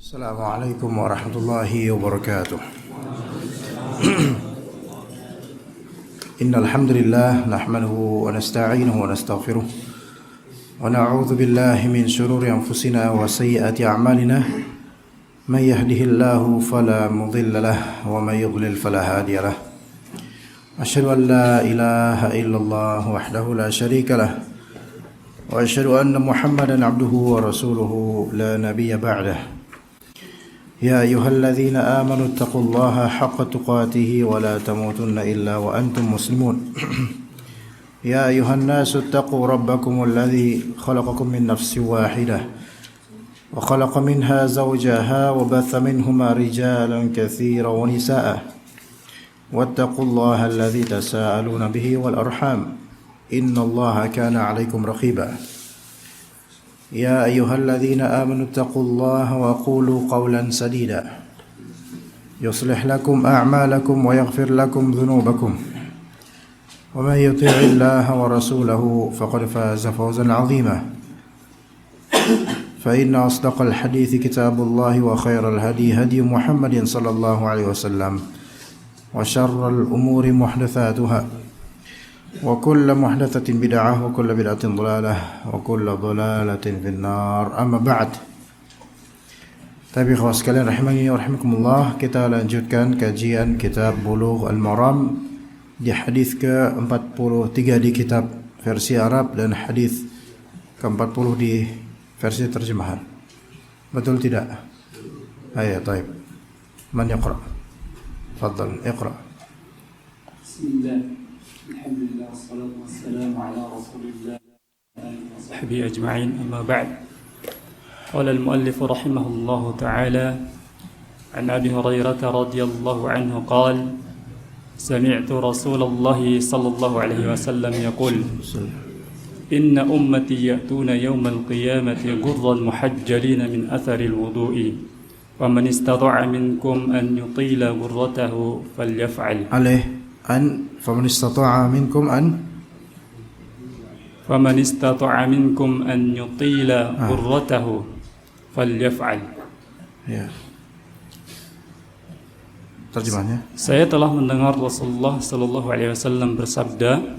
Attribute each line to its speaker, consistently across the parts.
Speaker 1: Assalamualaikum warahmatullahi wabarakatuh. Innal hamdalillah nahmaduhu wa nasta'inuhu wa nastaghfiruh wa na'udzu billahi min shururi anfusina wa sayyiati a'malina. May yahdihillahu fala mudilla lahu wa may yudlil fala hadiya lahu. Asyhadu an la ilaha illallah wahdahu la syarika lahu wa asyhadu anna Muhammadan 'abduhu wa rasuluhu la nabiyya ba'dahu. يا أيها الذين آمنوا اتقوا الله حق تقاته ولا تموتن إلا وأنتم مسلمون. يا أيها الناس اتقوا ربكم الذي خلقكم من نفس واحدة وخلق منها زوجها وبث منهما رجالا كثيرا ونساء واتقوا الله الذي تساءلون به والأرحام إن الله كان عليكم رقيبا. يا أيها الذين آمنوا اتقوا الله وقولوا قولا سديدا يصلح لكم أعمالكم ويغفر لكم ذنوبكم ومن يطع الله ورسوله فقد فاز فوزا عظيما. فإن أصدق الحديث كتاب الله وخير الهدي هدي محمد صلى الله عليه وسلم وشر الأمور محدثاتها وكل محدثة بدعة وكل بدعة ضلالة وكل ضلالة في النار. أما بعد. Tapi ikhwah sekalian rahimani wa rahimakumullah, kita lanjutkan kajian kitab Bulugh al-Maram di hadis ke-43 di kitab versi Arab dan hadis ke-40 di versi terjemahan. Betul tidak? Ayo, taib. Man yaqra? Fadhal, iqra.
Speaker 2: Bismillah. Alhamdulillah wassalatu wassalamu ala rasulillah wa sahbihi ajma'in, amma ba'd. Qala al-muallif rahimahullahu ta'ala an Abi Hurairah radhiyallahu anhu qala sami'tu Rasulullah sallallahu alaihi wasallam yaqul inna ummati ya'tuna yawmal qiyamati ghurran muhajjalin min athari al-wudu'i wa man istata'a minkum an yutila ghurratahu falyaf'al.
Speaker 1: فمن استطاع منكم أن يطيل غرته فليفعل. Ya. Terjemahnya.
Speaker 2: Saya telah mendengar Rasulullah sallallahu alaihi wasallam bersabda,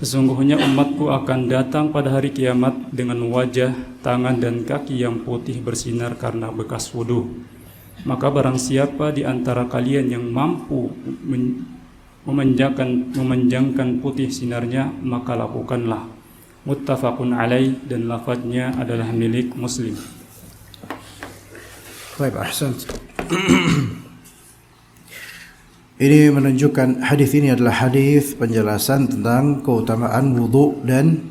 Speaker 2: sesungguhnya umatku akan datang pada hari kiamat dengan wajah, tangan dan kaki yang putih bersinar karena bekas wudu. Maka barang siapa di antara kalian yang mampu memanjangkan putih sinarnya, maka lakukanlah. Muttafaqun alaih, dan lafadznya adalah milik Muslim.
Speaker 1: Baik, ahsan. Ini menunjukkan, hadis ini adalah hadis penjelasan tentang keutamaan wudu dan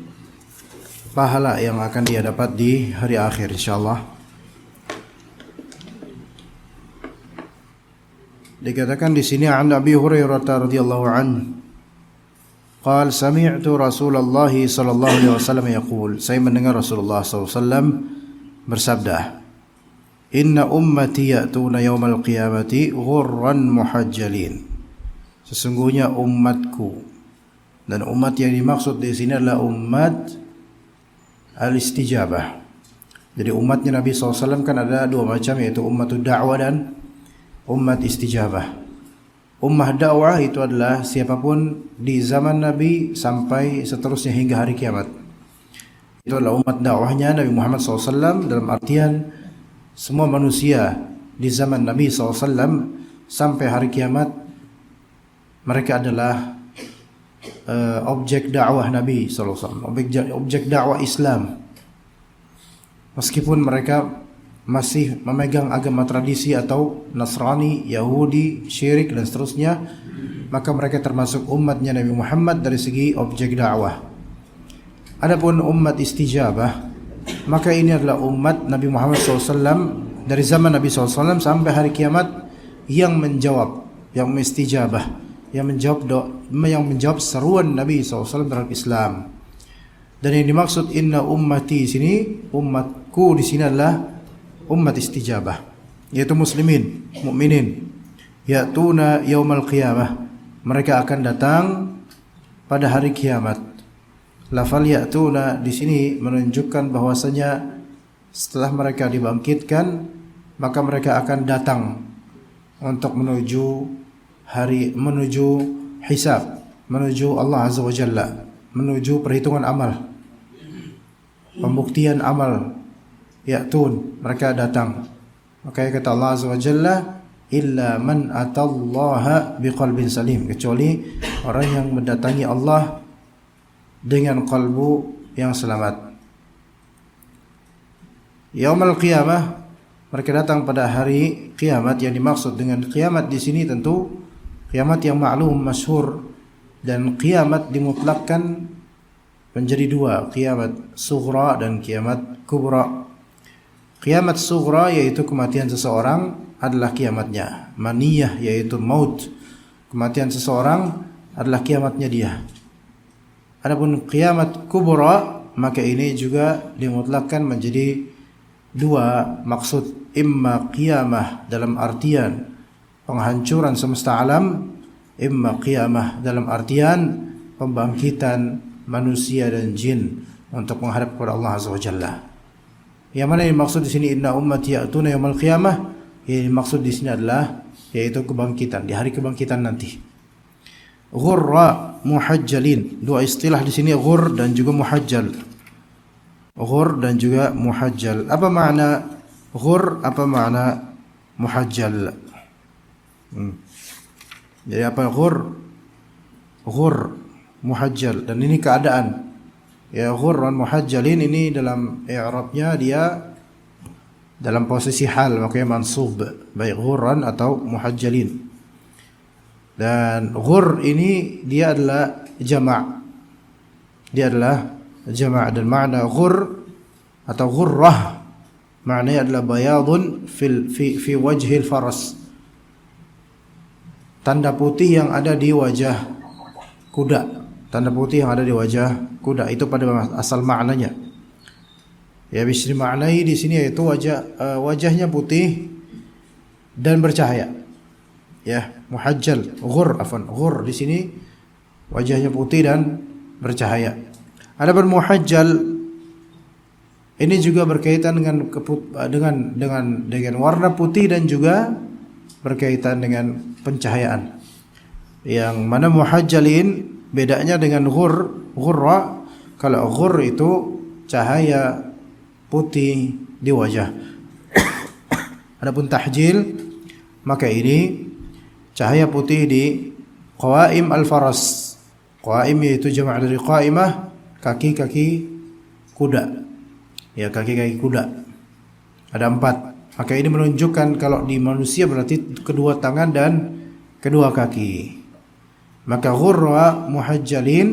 Speaker 1: pahala yang akan dia dapat di hari akhir insyaallah. Dikatakan di sini an Abi Hurairah radhiyallahu anhu qala sami'tu Rasulullah sallallahu alaihi wasallam yaqul, saya mendengar Rasulullah sallallahu alaihi wasallam bersabda, inna ummati ya'tuna yaumal qiyamati ghurran muhajjalin, sesungguhnya umatku, dan umat yang dimaksud di sini adalah umat al-istijabah. Jadi umatnya Nabi SAW kan ada dua macam, yaitu ummatud da'wah dan umat istijabah. Ummah dakwah itu adalah siapapun di zaman Nabi sampai seterusnya hingga hari kiamat. Itu adalah umat dakwahnya Nabi Muhammad SAW, dalam artian semua manusia di zaman Nabi SAW sampai hari kiamat, mereka adalah objek dakwah Nabi SAW, objek dakwah Islam. Meskipun mereka masih memegang agama tradisi atau Nasrani, Yahudi, syirik dan seterusnya, maka mereka termasuk umatnya Nabi Muhammad dari segi objek dakwah. Adapun umat istijabah, maka ini adalah umat Nabi Muhammad SAW dari zaman Nabi SAW sampai hari kiamat, yang menjawab, yang istijabah, yang menjawab seruan Nabi SAW terhadap Islam. Dan yang dimaksud inna ummati di sini, umatku di sini adalah umat istijabah, yaitu muslimin, mukminin. Ya'tuna yaumal qiyamah, mereka akan datang pada hari kiamat. Lafal ya'tuna di sini menunjukkan bahwasanya setelah mereka dibangkitkan, maka mereka akan datang untuk menuju hisab, menuju Allah Azza wa Jalla, menuju perhitungan amal, pembuktian amal. Ya'tun, mereka datang. Maka kata Allah Azza wa Jalla, illa man atallaha biqalbin salim, kecuali orang yang mendatangi Allah dengan kalbu yang selamat. Yaumul qiyamah, mereka datang pada hari kiamat. Yang dimaksud dengan kiamat di sini tentu kiamat yang maklum, masyhur, dan kiamat dimutlakkan menjadi dua, kiamat sughra dan kiamat kubra. Kiamat sughra yaitu kematian seseorang adalah kiamatnya. Maniyah yaitu maut, kematian seseorang adalah kiamatnya dia. Adapun kiamat kubra, maka ini juga dimutlakkan menjadi dua maksud, imma qiyamah dalam artian penghancuran semesta alam, imma qiyamah dalam artian pembangkitan manusia dan jin untuk menghadap kepada Allah Azza wa Jalla. Yang mana yang maksud di sini inna ummati ya'tuna yaumil qiyamah, yang maksud di sini adalah yaitu kebangkitan, di hari kebangkitan nanti. Ghurra muhajjalin, dua istilah di sini, ghur dan juga muhajjal. Ghur dan juga muhajjal. Apa makna ghur, apa makna muhajjal? Jadi apa ghur? Ghur, muhajjal, dan ini keadaan. Ya, ghurran muhajjalin ini dalam i'rabnya dia dalam posisi hal, makanya mansub, baik ghurran atau muhajjalin. Dan ghur ini dia adalah jama'. Dia adalah jama', dan makna ghur atau ghurrah maknanya adalah bayadun fi wajhil faras. Tanda putih yang ada di wajah kuda. Tanda putih yang ada di wajah kuda, itu pada asal maknanya. Ya, bisa dimaknai di sini yaitu wajahnya putih dan bercahaya. Ya, muhajjal, ghur di sini wajahnya putih dan bercahaya. Adapun muhajjal ini juga berkaitan dengan warna putih dan juga berkaitan dengan pencahayaan. Yang mana muhajjalin bedanya dengan ghurra, kalau ghur itu cahaya putih di wajah. Adapun tahjil, maka ini cahaya putih di qawaim al-faras. Qawaim yaitu jama' dari qaimah, kaki-kaki kuda. Ya, kaki-kaki kuda. Ada 4. Maka ini menunjukkan kalau di manusia berarti kedua tangan dan kedua kaki. Maka ghurra muhajjalin,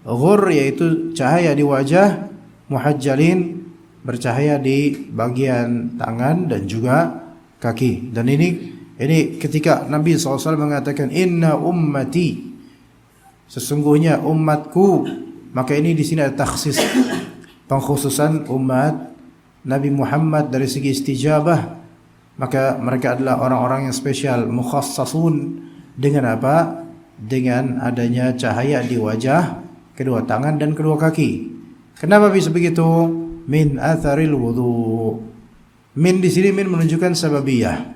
Speaker 1: ghur yaitu cahaya di wajah, muhajjalin bercahaya di bagian tangan dan juga kaki. Dan ini ketika Nabi SAW mengatakan inna ummati, sesungguhnya umatku, maka ini di sini ada takhsis, pengkhususan umat Nabi Muhammad dari segi istijabah. Maka mereka adalah orang-orang yang spesial, mukhassasun dengan apa? Dengan adanya cahaya di wajah, kedua tangan dan kedua kaki. Kenapa bisa begitu? Min atharil wudu. Min di sini menunjukkan sababiyah,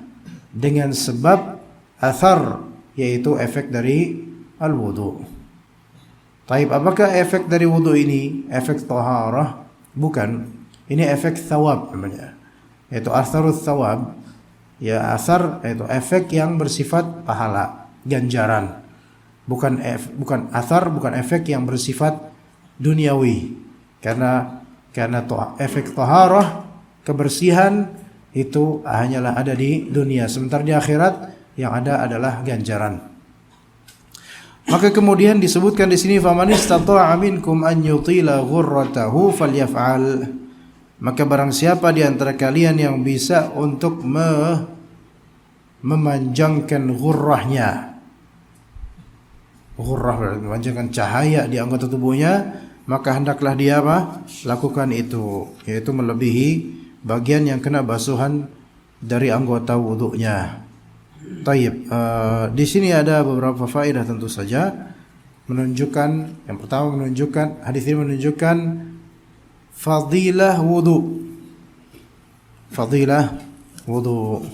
Speaker 1: dengan sebab athar yaitu efek dari al-wudu. Taib, apakah efek dari wudu ini? Efek taharah? Bukan. Ini efek thawab namanya. Yaitu atharul thawab. Ya, athar yaitu efek yang bersifat pahala, ganjaran. Bukan athar, bukan efek yang bersifat duniawi. Karena efek taharah, kebersihan itu hanyalah ada di dunia, sementara di akhirat yang ada adalah ganjaran. Maka kemudian disebutkan di sini faman istata'a minkum an yutila ghurratahu falyaf'al. Maka barang siapa di antara kalian yang bisa untuk memanjangkan ghurrahnya. Ghurrah memanjangkan cahaya di anggota tubuhnya, maka hendaklah dia lakukan itu, yaitu melebihi bagian yang kena basuhan dari anggota wudunya. Taib. Di sini ada beberapa faedah tentu saja, menunjukkan, yang pertama menunjukkan, hadis ini menunjukkan fadilah wudu. Fadilah wudu.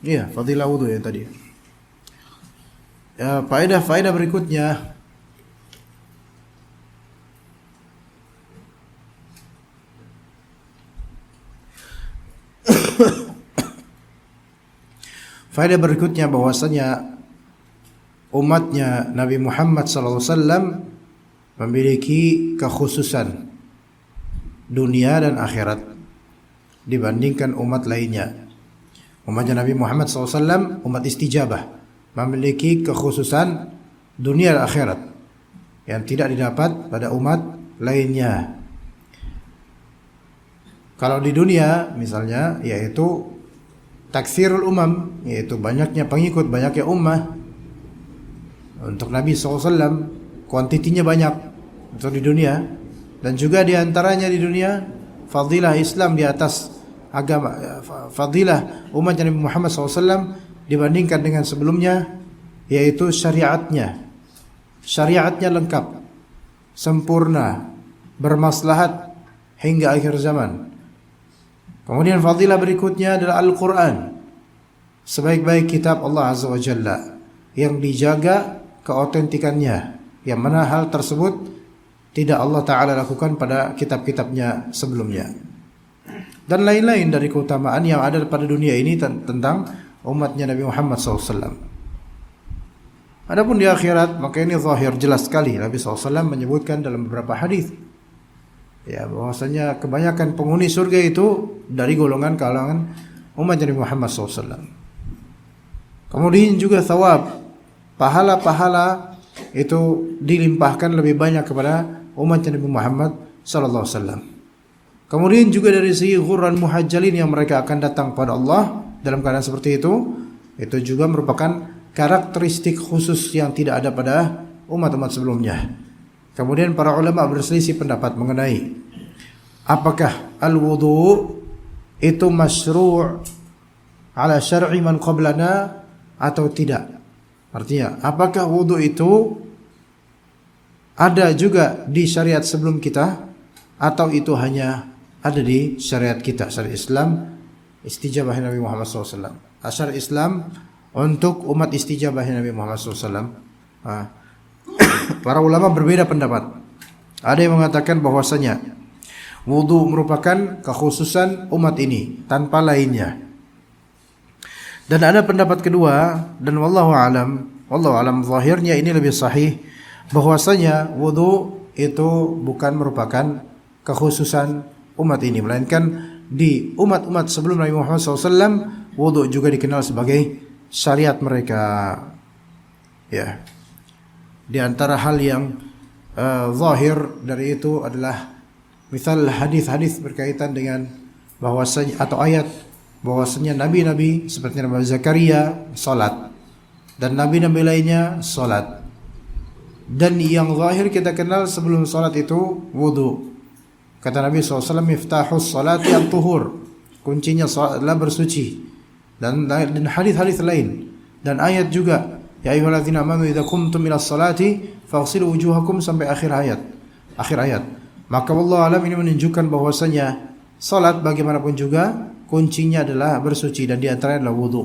Speaker 1: Iya, fadilah wudu ya tadi. Ya, faedah berikutnya faedah berikutnya bahwasanya umatnya Nabi Muhammad SAW memiliki kekhususan dunia dan akhirat dibandingkan umat lainnya. Umatnya Nabi Muhammad SAW umat istijabah, memiliki kekhususan dunia dan akhirat yang tidak didapat pada umat lainnya. Kalau di dunia misalnya yaitu taksirul umam, yaitu banyaknya pengikut, banyaknya ummah. Untuk Nabi SAW kuantitinya banyak untuk di dunia, dan juga diantaranya di dunia fadilah Islam di atas agama, fadilah umat Nabi Muhammad SAW dibandingkan dengan sebelumnya, yaitu syariatnya lengkap, sempurna, bermaslahat hingga akhir zaman. Kemudian fadilah berikutnya adalah Al-Quran, sebaik-baik kitab Allah Azza wa Jalla, yang dijaga keautentikannya, yang mana hal tersebut tidak Allah Ta'ala lakukan pada kitab-kitabnya sebelumnya. Dan lain-lain dari keutamaan yang ada pada dunia ini tentang umatnya Nabi Muhammad SAW. Adapun di akhirat, maka ini zahir, jelas sekali Nabi SAW menyebutkan dalam beberapa hadis, ya, bahwasanya kebanyakan penghuni surga itu dari golongan kalangan umat Nabi Muhammad SAW. Kemudian juga thawab, pahala-pahala itu dilimpahkan lebih banyak kepada umat Nabi Muhammad SAW. Kemudian juga dari segi ghurran muhajjalin yang mereka akan datang pada Allah dalam keadaan seperti itu juga merupakan karakteristik khusus yang tidak ada pada umat-umat sebelumnya. Kemudian para ulama berselisih pendapat mengenai apakah al-wudu itu masyru' ala syar'i man qablana atau tidak. Artinya, apakah wudu itu ada juga di syariat sebelum kita atau itu hanya ada di syariat kita, syariat Islam istijabah Nabi Muhammad SAW. Syariat Islam untuk umat istijabah Nabi Muhammad SAW. Para ulama berbeda pendapat. Ada yang mengatakan bahwasanya wudu merupakan kekhususan umat ini tanpa lainnya. Dan ada pendapat kedua, dan wallahu alam zahirnya ini lebih sahih, bahwasanya wudu itu bukan merupakan kekhususan umat ini, melainkan di umat-umat sebelum Nabi Muhammad SAW wudu juga dikenal sebagai syariat mereka. Ya. Di antara hal yang zahir dari itu adalah misal hadis-hadis berkaitan dengan bahwasanya atau ayat bahwasanya nabi-nabi seperti Nabi Zakaria salat dan nabi-nabi lainnya salat. Dan yang zahir kita kenal sebelum salat itu wudu. Kata Nabi SAW, miftahus salati at-tuhur, kuncinya salat adalah bersuci. Dan hadis-hadis lain dan ayat juga, ya ayyuhalladzina amanu idza qumtum ilas salati faghsilu wujuhakum, sampai akhir ayat. Maka wallahu alam ini menunjukkan bahwasanya salat bagaimanapun juga kuncinya adalah bersuci dan di antaranya adalah wudu.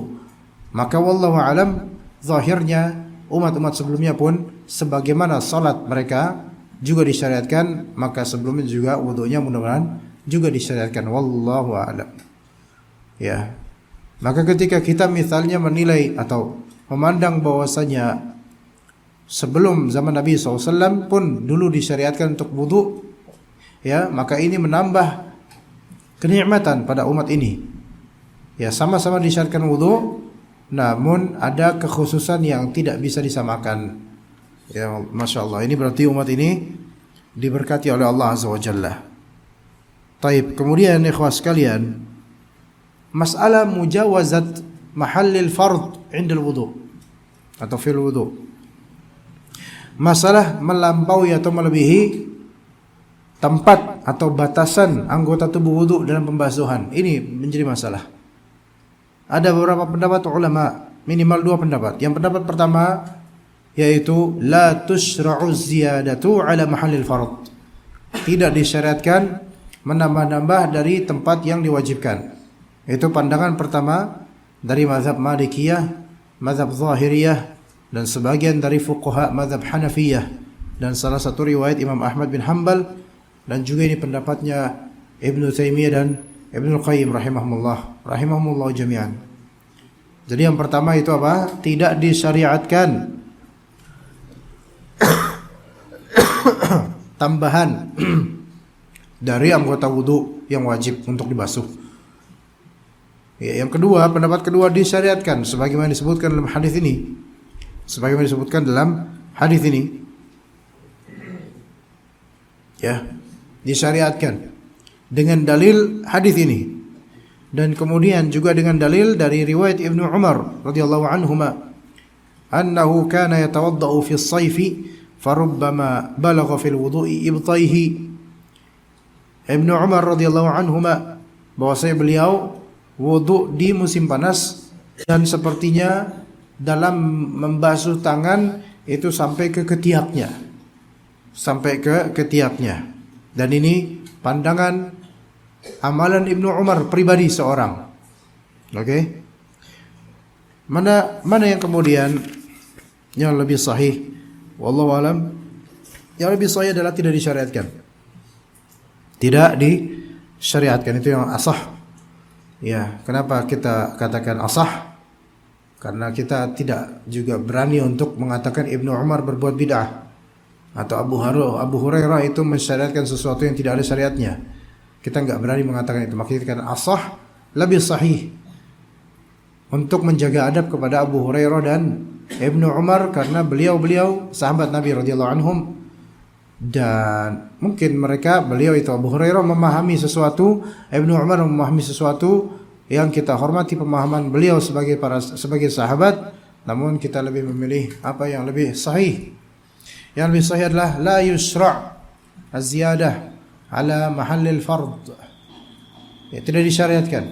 Speaker 1: Maka wallahu alam zahirnya umat-umat sebelumnya pun sebagaimana salat mereka juga disyariatkan, maka sebelumnya juga wudunya mudah-mudahan juga disyariatkan, wallahu alam. Ya. Maka ketika kita misalnya menilai atau memandang bahwasanya sebelum zaman Nabi SAW pun dulu disyariatkan untuk wudu, ya, maka ini menambah kenikmatan pada umat ini. Ya, sama-sama disyariatkan wudu, namun ada kekhususan yang tidak bisa disamakan. Ya, Masya Allah, ini berarti umat ini diberkati oleh Allah Azza wa Jalla. Taib, kemudian ikhwah sekalian, masalah mujawazat mahallil fard indal wudu atau fil wudu. Masalah melampaui atau melebihi tempat atau batasan anggota tubuh wudu dalam pembasuhan. Ini menjadi masalah. Ada beberapa pendapat ulama, minimal dua pendapat. Yang pendapat pertama yaitu la tushra'u ziyadatu ala mahallil fard. Tidak disyariatkan menambah-nambah dari tempat yang diwajibkan. Itu pandangan pertama dari mazhab Malikiyah, mazhab Zahiriyah, dan sebagian dari fuqaha mazhab Hanafiyah, dan salah satu riwayat Imam Ahmad bin Hanbal, dan juga ini pendapatnya Ibnu Taimiyah dan Ibnu Qayyim rahimahumullah jami'an. Jadi yang pertama itu apa? Tidak disyariatkan tambahan dari anggota wudu yang wajib untuk dibasuh. Ya, yang kedua, pendapat kedua disyariatkan sebagaimana disebutkan dalam hadis ini. Sebagaimana disebutkan dalam hadis ini. Ya, disyariatkan dengan dalil hadis ini. Dan kemudian juga dengan dalil dari riwayat Ibnu Umar radhiyallahu anhuma annahu kana yatawaddau fi as-sayfi farubbama balagha fil wudu'i ibtayhi. Ibnu Umar radhiyallahu anhuma bahwasanya beliau wudu di musim panas dan sepertinya dalam membasuh tangan itu sampai ke ketiaknya. Dan ini pandangan amalan Ibnu Umar pribadi seorang. Oke. Mana yang kemudian yang lebih sahih? Wallahu alam. Yang lebih sahih adalah tidak disyariatkan. Tidak disyariatkan, itu yang asah. Ya, kenapa kita katakan asah? Karena kita tidak juga berani untuk mengatakan Ibnu Umar berbuat bid'ah atau Abu Hurairah itu mensyariatkan sesuatu yang tidak ada syariatnya. Kita enggak berani mengatakan itu. Maka kita katakan asah, lebih sahih untuk menjaga adab kepada Abu Hurairah dan Ibnu Umar karena beliau sahabat Nabi radhiyallahu anhum, dan mungkin beliau itu Abu Hurairah memahami sesuatu, Ibnu Umar memahami sesuatu yang kita hormati pemahaman beliau sebagai sahabat, namun kita lebih memilih apa yang lebih sahih. Yang lebih sahih adalah la yusra' az-ziyadah ala mahallil fard. Ya, tidak disyariatkan.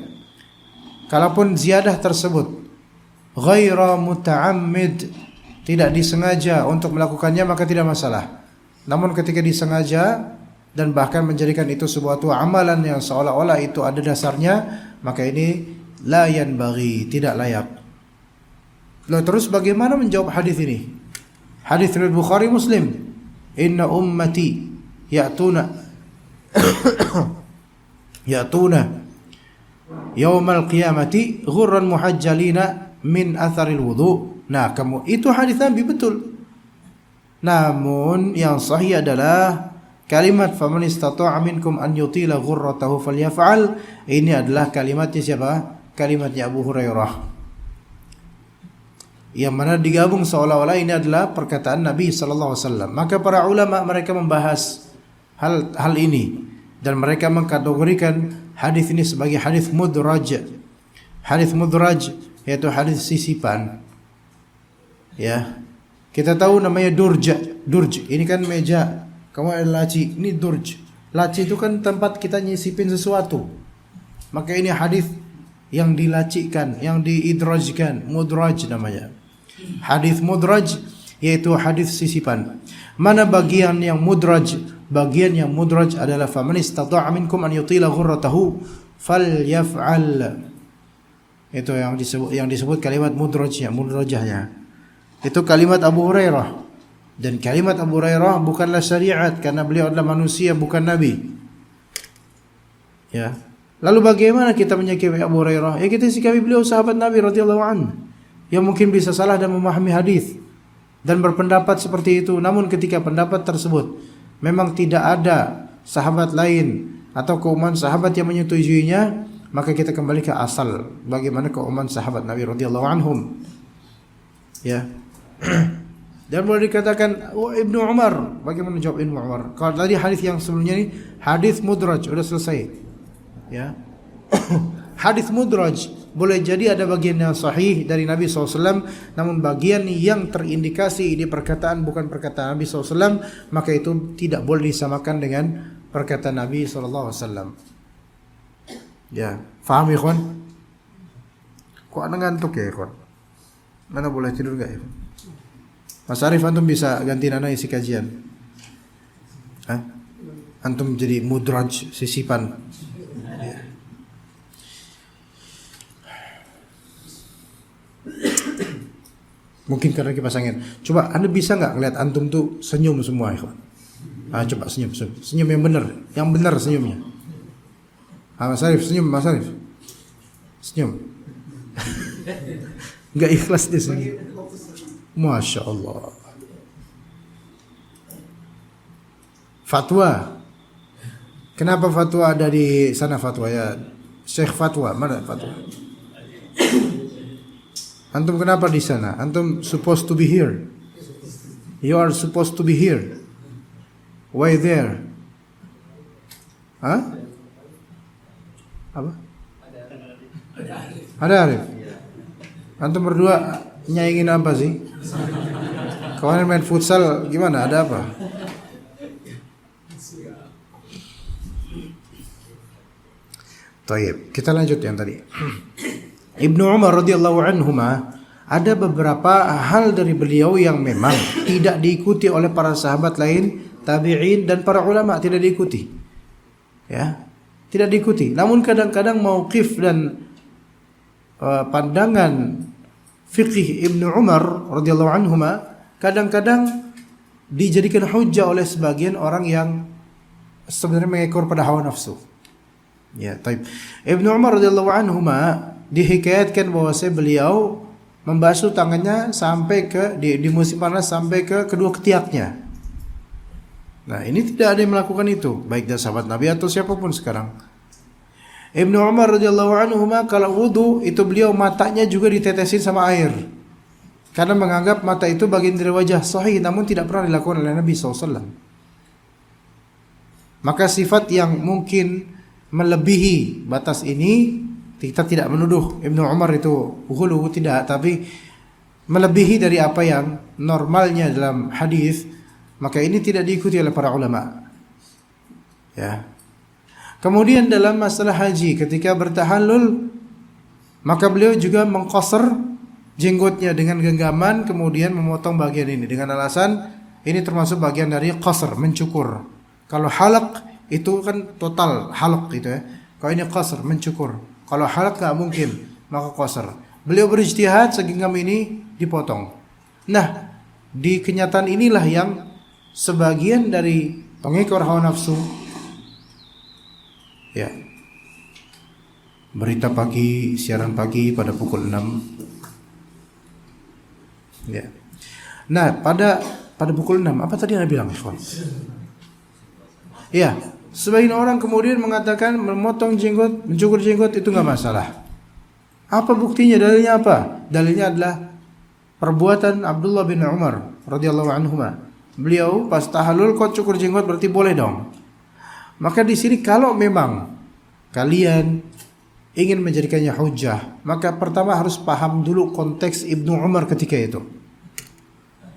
Speaker 1: Kalaupun ziyadah tersebut ghaira muta'ammid, tidak disengaja untuk melakukannya, maka tidak masalah. Namun ketika disengaja dan bahkan menjadikan itu sebuah amalan yang seolah-olah itu ada dasarnya, maka ini la yanbaghi, tidak layak. Lalu terus bagaimana menjawab hadis ini? Hadis riwayat Bukhari Muslim. Inna ummati ya'tuna yaumal qiyamati ghurran muhajjalina min atharil wudu. Nah, itu hadis Nabi betul. Namun yang sahih adalah kalimat faman istata'a minkum an yutila ghurratahu falyaf'al. Ini adalah kalimatnya siapa? Kalimatnya Abu Hurairah. Yang mana digabung seolah-olah ini adalah perkataan Nabi sallallahu alaihi wasallam. Maka para ulama mereka membahas hal ini dan mereka mengkategorikan hadis ini sebagai hadis mudraj. Hadis mudraj yaitu hadis sisipan. Ya. Kita tahu namanya durj. Ini kan meja, kamu ada laci, ini durj. Laci itu kan tempat kita nyisipin sesuatu. Maka ini hadis yang dilacikan, yang diidrajkan, mudraj namanya. Hadis mudraj yaitu hadis sisipan. Mana bagian yang mudraj? Bagian yang mudraj adalah faman istata'a minkum an yutila ghurratahu falyaf'al. Itu yang disebut kalimat mudrajahnya. Itu kalimat Abu Hurairah. Dan kalimat Abu Hurairah bukanlah syariat karena beliau adalah manusia, bukan nabi. Ya. Lalu bagaimana kita menyikapi Abu Hurairah? Ya kita sikapi beliau sahabat Nabi radhiyallahu anhu yang mungkin bisa salah dan memahami hadis dan berpendapat seperti itu. Namun ketika pendapat tersebut memang tidak ada sahabat lain atau keumuman sahabat yang menyetujuinya, maka kita kembali ke asal bagaimana keumuman sahabat Nabi radhiyallahu anhum. Ya. Dan boleh dikatakan Ibnu Umar, bagaimana jawab Ibnu Umar? Kalau tadi hadis yang sebelumnya ini hadis mudraj, sudah selesai. Ya. Hadis mudraj boleh jadi ada bagian yang sahih dari Nabi SAW, namun bagian yang terindikasi ini perkataan bukan perkataan Nabi SAW, maka itu tidak boleh disamakan dengan perkataan Nabi SAW. Ya, faham ya kawan? Kok anda ngantuk ya kawan? Mana boleh tidur gak ya? Mas Arif antum bisa ganti Nana isi kajian? Hah? antum jadi mudraj, sisipan. Ya. Mungkin karena kipas angin. Coba Anda bisa nggak ngeliat antum tuh senyum semua, ikhwan? Coba senyum yang benar senyumnya. Mas Arif senyum, Mas Arif. Senyum. Nggak ikhlas dia senyum. Masya Allah. Fatwa. Kenapa fatwa ada di sana fatwa ya? Syekh fatwa, mana fatwa? Antum kenapa di sana? Antum supposed to be here. You are supposed to be here. Why there? Hah? Apa? Ada Arif. Antum berdua nyaingin apa sih? Kemarin main futsal gimana? Ada apa? Taib. Kita lanjut yang tadi. Ibnu Umar radhiyallahu anhuma, ada beberapa hal dari beliau yang memang tidak diikuti oleh para sahabat lain, tabi'in dan para ulama, tidak diikuti. Ya, tidak diikuti. Namun kadang-kadang mauqif dan pandangan fikih Ibnu Umar radhiyallahu anhuma kadang-kadang dijadikan hujjah oleh sebagian orang yang sebenarnya mengekor pada hawa nafsu. Ya, taib. Ibnu Umar radhiyallahu anhuma dihikayatkan bahwasanya beliau membasuh tangannya sampai ke di musim panas sampai ke kedua ketiaknya. Nah, ini tidak ada yang melakukan itu, baik dari sahabat Nabi atau siapapun sekarang. Ibnu Umar radhiyallahu anhuma kalau wudu itu beliau matanya juga ditetesin sama air. Karena menganggap mata itu bagian dari wajah, sahih, namun tidak pernah dilakukan oleh Nabi SAW. Maka sifat yang mungkin melebihi batas ini, kita tidak menuduh Ibnu Umar itu ghulu, tidak, tapi melebihi dari apa yang normalnya dalam hadis, maka ini tidak diikuti oleh para ulama. Ya. Kemudian dalam masalah haji, ketika bertahallul, maka beliau juga mengqasar jenggotnya dengan genggaman, kemudian memotong bagian ini dengan alasan ini termasuk bagian dari qasar, mencukur. Kalau halaq itu kan total halaq gitu ya. Kalau ini qasar, mencukur. Kalau halaq enggak mungkin, maka qasar. Beliau berijtihad segenggam ini dipotong. Nah, di kenyataan inilah yang sebagian dari pengekor hawa nafsu, ya, berita pagi, siaran pagi pada pukul 6. Ya. Nah, pada pukul 6 apa tadi Anda bilang, ikhwan? Ya, sebagian orang kemudian mengatakan memotong jenggot, mencukur jenggot itu enggak masalah. Apa buktinya? Dalilnya apa? Dalilnya adalah perbuatan Abdullah bin Umar radhiyallahu anhuma. Beliau pas tahallul kok cukur jenggot berarti boleh dong. Maka di sini kalau memang kalian ingin menjadikannya hujjah, maka pertama harus paham dulu konteks Ibnu Umar ketika itu.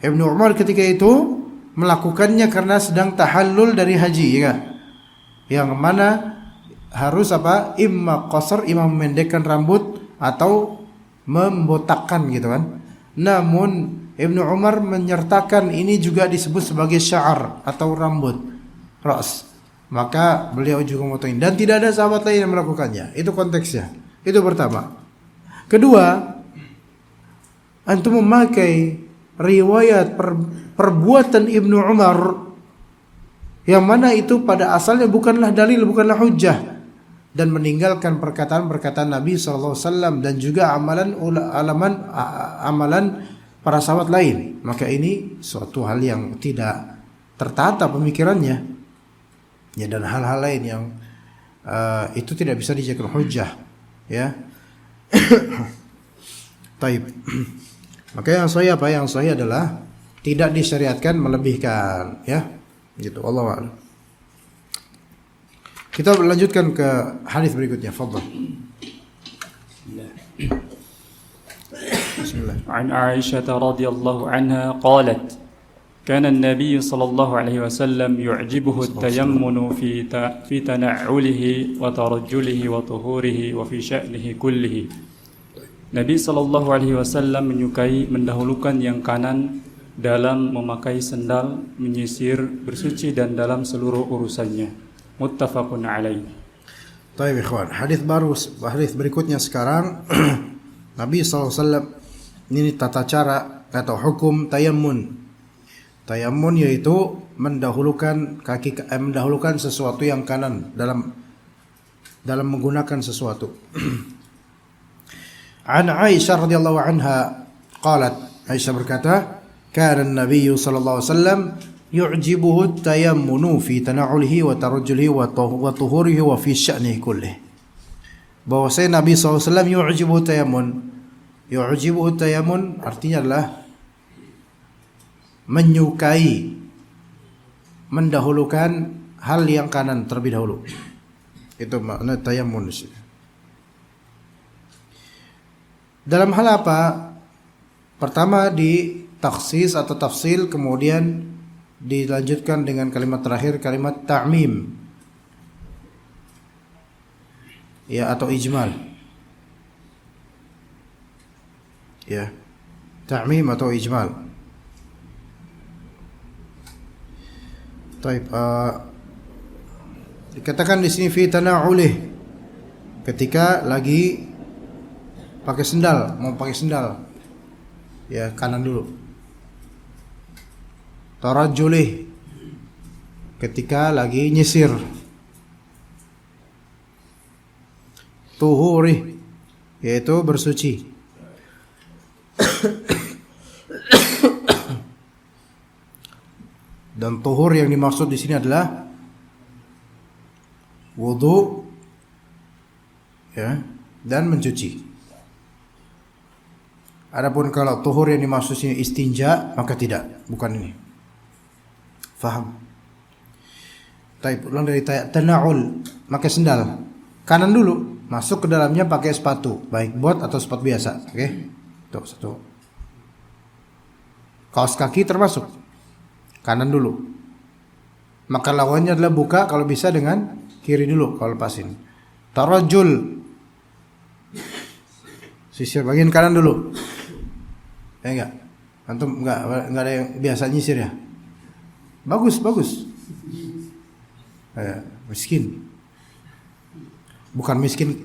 Speaker 1: Ibnu Umar ketika itu melakukannya karena sedang tahallul dari haji, ya. Yang mana harus apa? Imma qasar, imma memendekkan rambut atau membotakkan gitu kan. Namun Ibnu Umar menyertakan ini juga disebut sebagai sya'ar atau rambut ras. Maka beliau juga memotongin dan tidak ada sahabat lain yang melakukannya. Itu konteksnya. Itu pertama. Kedua, antum memakai riwayat perbuatan Ibnu Umar yang mana itu pada asalnya bukanlah dalil, bukanlah hujjah, dan meninggalkan perkataan-perkataan Nabi SAW dan juga amalan para sahabat lain. Maka ini suatu hal yang tidak tertata pemikirannya. Ya, dan hal-hal lain yang itu tidak bisa dijadikan hujjah, ya. Taib. Maka yang sahih apa? Yang sahih adalah tidak disyariatkan melebihkan, ya. Gitu, wallahu a'lam. Kita lanjutkan ke hadis berikutnya, fadhal. Bismillah.
Speaker 2: An Aisyah radhiyallahu anha qalat كان النبي صلى الله عليه وسلم يعجبه التيمن في تنعله وترجله وطهوره وفي شأنه كله. Nabi sallallahu alaihi wasallam menyukai mendahulukan yang kanan dalam memakai sendal, menyisir, bersuci dan dalam seluruh urusannya. Muttafaqun alaih.
Speaker 1: Baik ikhwan, hadis berikutnya sekarang Nabi SAW ini tata cara atau hukum tayammun. Tayammun yaitu mendahulukan mendahulukan sesuatu yang kanan dalam menggunakan sesuatu. An Aisyah radhiyallahu anha qalat, Aisyah berkata, kana an-nabiy sallallahu alaihi wasallam yu'jibuhu at-tayammunu fi tana'ulihi wa tarajjulihi wa tuhurihi wa fi sya'nihi kullih. Bahwasanya Nabi SAW yu'jibuhu tayammun. Yu'jibuhu tayammun artinya adalah menyukai, mendahulukan hal yang kanan terlebih dahulu. Itu makna tayammun. Dalam hal apa? Pertama di taksis atau tafsil, kemudian dilanjutkan dengan kalimat terakhir, kalimat ta'mim, ya, atau ijmal, ya, ta'mim atau ijmal. Taib, dikatakan di sini fi tana'ulih, ketika lagi pakai sendal, mau pakai sendal, ya, kanan dulu. Tarajjulih, ketika lagi nyisir. Tuhurih, yaitu bersuci. Dan tuhur yang dimaksud di sini adalah wudu, ya, dan mencuci. Adapun kalau tuhur yang dimaksud sini istinja, maka tidak, bukan ini. Faham? Taib, ulang dari tana'ul, pakai sendal kanan dulu, masuk ke dalamnya pakai sepatu, baik bot atau sepatu biasa. Oke, tuh satu. Kaos kaki termasuk kanan dulu. Maka lawannya adalah buka, kalau bisa dengan kiri dulu kalau lepasin. Tarajul, sisir bagian kanan dulu. Enggak, antum enggak ada yang biasa nyisir ya. Bagus. Miskin. Bukan miskin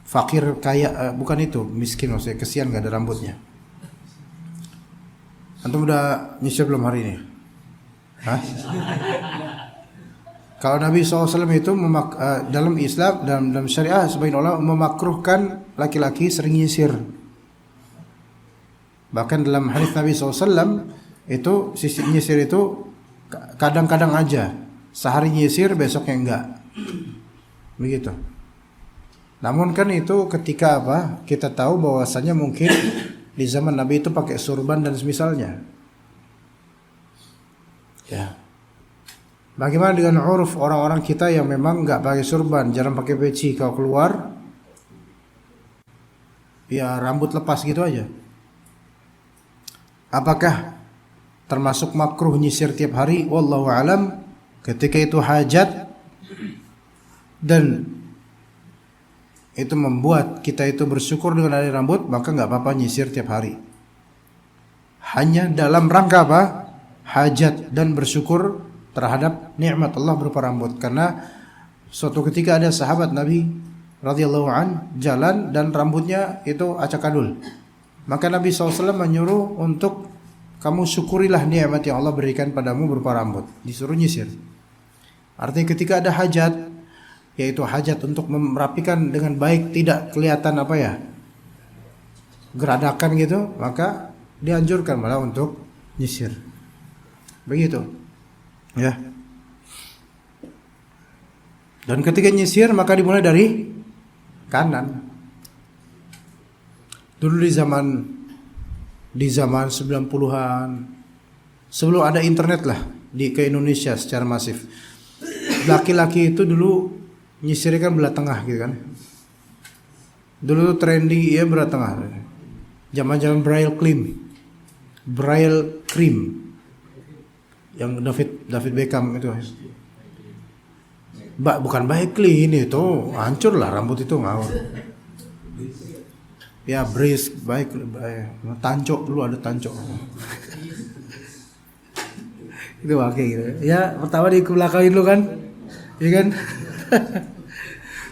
Speaker 1: fakir kaya, bukan itu. Miskin maksudnya, kesian enggak ada rambutnya. Antum udah nyisir belum hari ini? Hah? Kalau Nabi SAW itu dalam Islam, dalam syariah, sebagian ulama memakruhkan laki-laki sering nyisir. Bahkan dalam hadis Nabi SAW itu sisi nyisir itu kadang-kadang aja, sehari nyisir besoknya enggak, begitu. Namun kan itu ketika apa? Kita tahu bahwasanya mungkin di zaman Nabi itu pakai surban dan semisalnya. Ya. Bagaimana dengan uruf orang-orang kita yang memang enggak pakai surban, jarang pakai peci, kalau keluar ya rambut lepas gitu aja. Apakah termasuk makruh nyisir tiap hari? Wallahu alam. Ketika itu hajat dan itu membuat kita itu bersyukur dengan ada rambut, maka enggak apa-apa nyisir tiap hari. Hanya dalam rangka apa? Hajat dan bersyukur terhadap nikmat Allah berupa rambut. Karena suatu ketika ada sahabat Nabi radhiyallahu an jalan dan rambutnya itu acak-adul. Maka Nabi SAW menyuruh untuk kamu syukurilah nikmat yang Allah berikan padamu berupa rambut. Disuruh nyisir. Artinya ketika ada hajat, yaitu hajat untuk merapikan dengan baik, tidak kelihatan apa ya, geradakan gitu, maka dianjurkan malah untuk nyisir. Begitu. Ya. Dan ketika nyisir maka dimulai dari kanan. Dulu di zaman 90-an, sebelum ada internet lah ke Indonesia secara masif, laki-laki itu dulu nyisirnya kan belah tengah gitu kan. Dulu trending ya belah tengah. Zaman-zaman Braille cream yang David Beckham itu. Bukan baik clean itu, hancur lah rambut itu ngawur. Ya brisk baik, tancok dulu ada tancok. Itu pakai gitu. Ya pertama di belakangin lu kan, ya kan.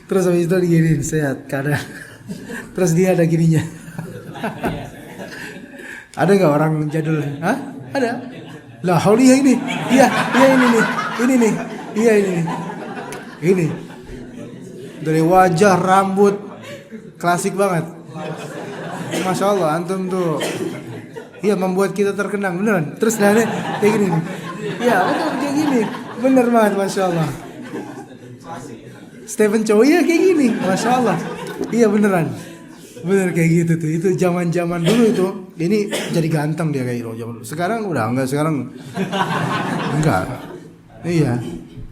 Speaker 1: Terus habis itu diginiin sehat kanan. Terus dia ada gininya. Ada nggak orang jadul? Hah? Ada. Lah, Haulia ini. Iya ini nih. Ini nih. Iya ini nih. Ini. Dari wajah, rambut klasik banget. Masya Allah, antum tuh. Iya, membuat kita terkenang beneran. Terus nanya kayak gini nih. Iya, betul kayak gini. Bener banget, Masya Allah. Stephen Chow ya kayak gini, Masya Allah. Iya beneran. Bener kayak gitu tuh. Itu zaman-zaman dulu itu. Ini jadi ganteng dia kayak gitu zaman dulu. Sekarang udah enggak, sekarang enggak. Iya.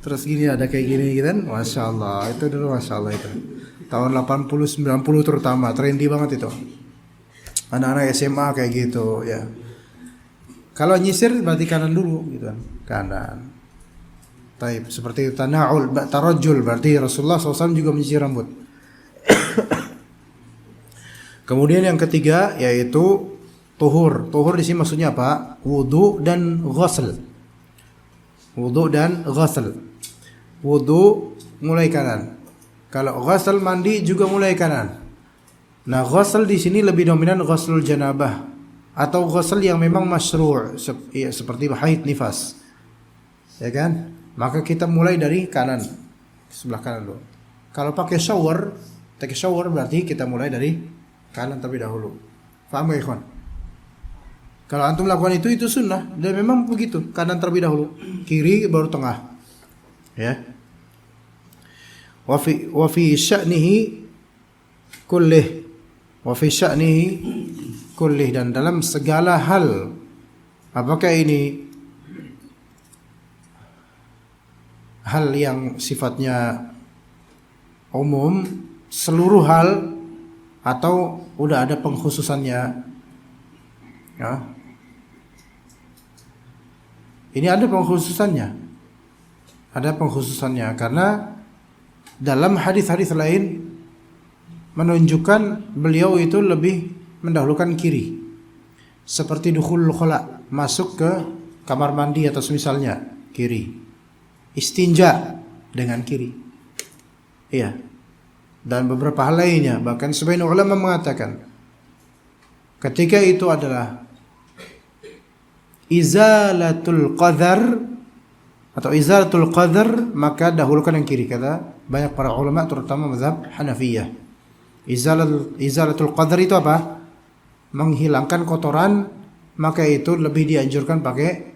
Speaker 1: Terus gini ada kayak gini gitu kan. Masya Allah. Itu dulu Masya Allah itu. Tahun 80 90 terutama trendy banget itu. Anak-anak SMA kayak gitu ya. Kalau nyisir berarti kanan dulu gitu kan. Kanan. Taib seperti tana'ul tarajul berarti Rasulullah SAW juga menyisir rambut. Kemudian yang ketiga yaitu tuhur. Tuhur di sini maksudnya apa? Wudu dan ghusl. Wudu dan ghusl. Wudu mulai kanan. Kalau ghusl mandi juga mulai kanan. Nah, ghusl di sini lebih dominan ghuslul janabah atau ghusl yang memang masyru' seperti haid nifas. Ya kan? Maka kita mulai dari kanan. Sebelah kanan dulu. Kalau pakai shower, take shower berarti kita mulai dari kanan terlebih dahulu. Paham ya, ikhwan? Kalau antum lakukan itu sunnah dan memang begitu, kanan terlebih dahulu, kiri baru tengah. Ya. Wa fi sya'nihi kullih. Wa fi sya'nihi kullih, dan dalam segala hal. Apakah ini hal yang sifatnya umum, seluruh hal, atau udah ada pengkhususannya? Ya. Ini ada pengkhususannya. Ada pengkhususannya karena dalam hadis-hadis lain menunjukkan beliau itu lebih mendahulukan kiri. Seperti dukhulul khala, masuk ke kamar mandi atau semisalnya, kiri. Istinja dengan kiri. Iya. Dan beberapa hal lainnya, bahkan sebagian ulama mengatakan ketika itu adalah izalatul qadar atau izalatul qadar, maka dahulukan yang kiri, kata banyak para ulama terutama mazhab Hanafiyah. Izalatul qadar itu apa? Menghilangkan kotoran, maka itu lebih dianjurkan pakai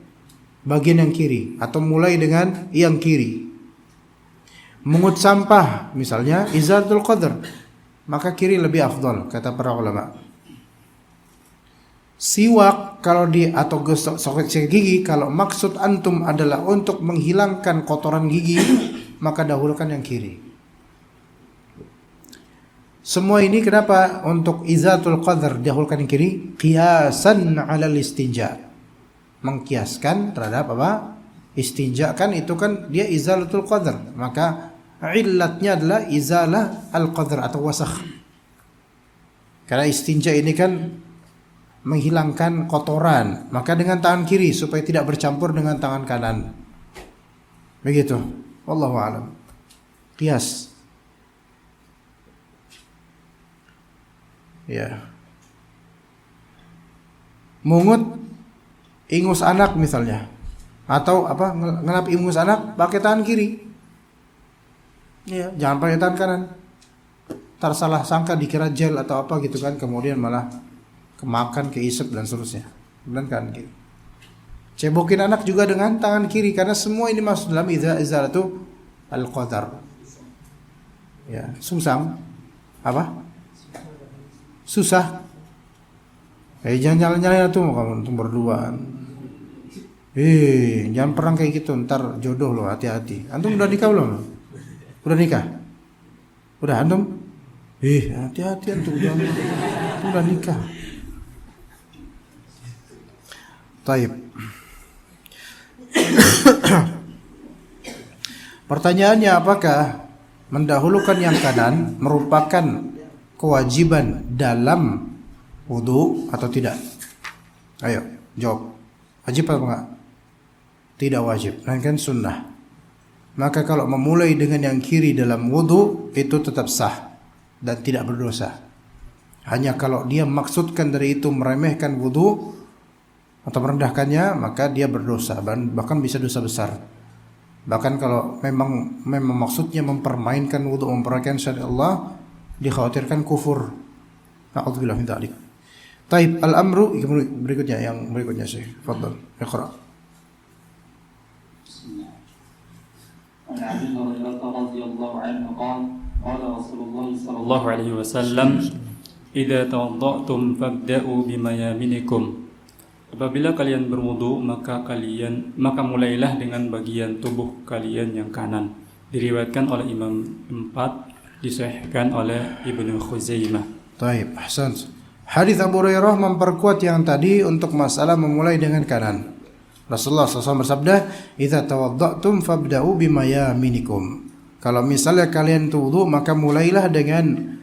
Speaker 1: bagian yang kiri atau mulai dengan yang kiri. Mengut sampah misalnya izalatul qadar, maka kiri lebih afdal kata para ulama. Siwak kalau atau gosok gigi, kalau maksud antum adalah untuk menghilangkan kotoran gigi, maka dahulukan yang kiri. Semua ini kenapa untuk izalatul qadar dahulukan yang kiri? Qiyasan 'alal istinja. Mengkiaskan terhadap apa? Istinja kan itu kan dia izalatul qadar, maka illatnya adalah izalah al-qadar atau wasakh. Karena istinja ini kan menghilangkan kotoran, maka dengan tangan kiri supaya tidak bercampur dengan tangan kanan. Begitu. Wallahu a'lam. Qiyas. Ya. Mungut ingus anak misalnya, atau apa ngelap ingus anak pakai tangan kiri. Ya, jangan pakai tangan kanan. Tar salah sangka dikira gel atau apa gitu kan, kemudian malah kemakan, keisep dan seterusnya. Dan kanan kiri. Cebokin anak juga dengan tangan kiri karena semua ini masuk dalam izalatu al-qadar. Ya, sungsang apa? Susah. Jangan jalan-jalan tuh kamu untuk berduaan. Jangan perang kayak gitu, ntar jodoh loh, hati-hati. Antum udah nikah belum? Udah nikah? Udah antum? Hati-hati antum udah nikah. Taib. Pertanyaannya, apakah mendahulukan yang kanan merupakan kewajiban dalam wudu atau tidak? Ayo, jawab. Wajib apa enggak? tidak wajib, melainkan sunnah. Maka kalau memulai dengan yang kiri dalam wudu itu tetap sah dan tidak berdosa. Hanya kalau dia maksudkan dari itu meremehkan wudu atau merendahkannya, maka dia berdosa, bahkan bisa dosa besar. Bahkan kalau memang maksudnya mempermainkan wudu, mempermainkan syariat Allah, dikhawatirkan kufur. Na'udzubillah min dzalik. Taib, al-amru berikutnya Syekh. Fadhal, iqra.
Speaker 2: عن أبي هريرة رضي الله عنه قال قال رسول الله صلى الله عليه وسلم إذا توضأتم فابدأوا بميامنكم. Apabila kalian berwudu, maka mulailah dengan bagian tubuh kalian yang kanan. Diriwayatkan oleh Imam 4, disahihkan oleh Ibnu Khuzaimah.
Speaker 1: Taib, ahsan. Hadis Abu Hurairah memperkuat yang tadi untuk masalah memulai dengan kanan. Rasulullah SAW bersabda, "Idza tawadda'tum fabda'u bimayaminikum." Kalau misalnya kalian wudu, maka mulailah dengan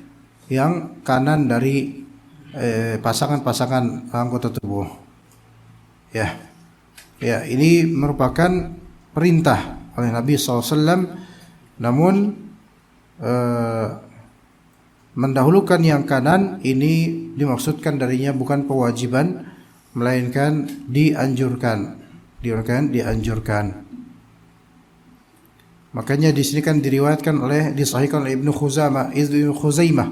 Speaker 1: yang kanan dari pasangan-pasangan anggota tubuh. Ya, ini merupakan perintah oleh Nabi SAW. Namun mendahulukan yang kanan ini dimaksudkan darinya bukan kewajiban, melainkan dianjurkan. Makanya di sini kan disahihkan oleh Ibnu Khuzaimah.